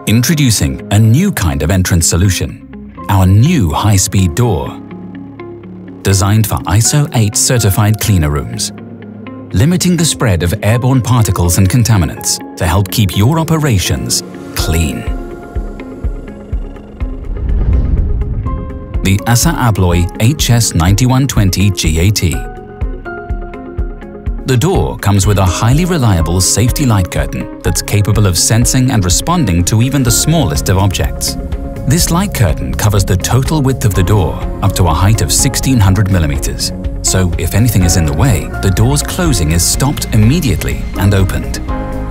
Introducing a new kind of entrance solution, our new high-speed door. Designed for ISO 8 certified cleaner rooms, limiting the spread of airborne particles and contaminants to help keep your operations clean. The ASSA ABLOY HS9120GAT. The door comes with a highly reliable safety light curtain that's capable of sensing and responding to even the smallest of objects. This light curtain covers the total width of the door up to a height of 1600 millimeters. So if anything is in the way, the door's closing is stopped immediately and opened.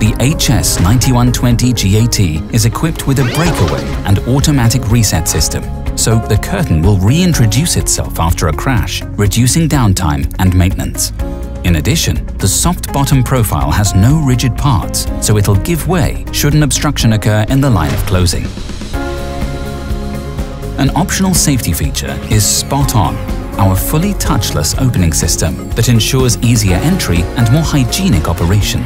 The HS9120GAT is equipped with a breakaway and automatic reset system, so the curtain will reintroduce itself after a crash, reducing downtime and maintenance. In addition, the soft bottom profile has no rigid parts, so it'll give way should an obstruction occur in the line of closing. An optional safety feature is Spot On, our fully touchless opening system that ensures easier entry and more hygienic operation.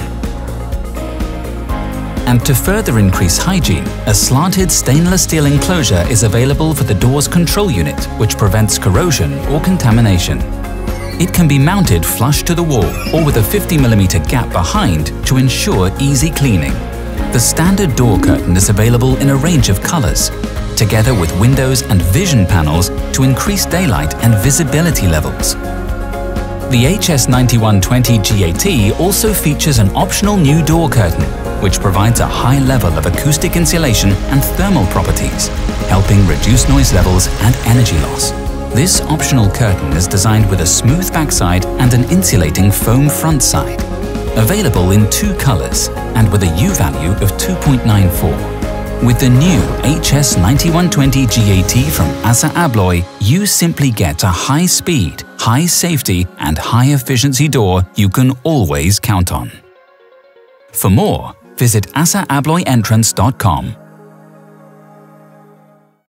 And to further increase hygiene, a slanted stainless steel enclosure is available for the door's control unit, which prevents corrosion or contamination. It can be mounted flush to the wall or with a 50mm gap behind to ensure easy cleaning. The standard door curtain is available in a range of colors, together with windows and vision panels to increase daylight and visibility levels. The HS9120GAT also features an optional new door curtain, which provides a high level of acoustic insulation and thermal properties, helping reduce noise levels and energy loss. This optional curtain is designed with a smooth backside and an insulating foam front side. Available in 2 colors and with a U-value of 2.94. With the new HS9120GAT from ASSA ABLOY, you simply get a high-speed, high-safety and high-efficiency door you can always count on. For more, visit ASSAABLOYEntrance.com.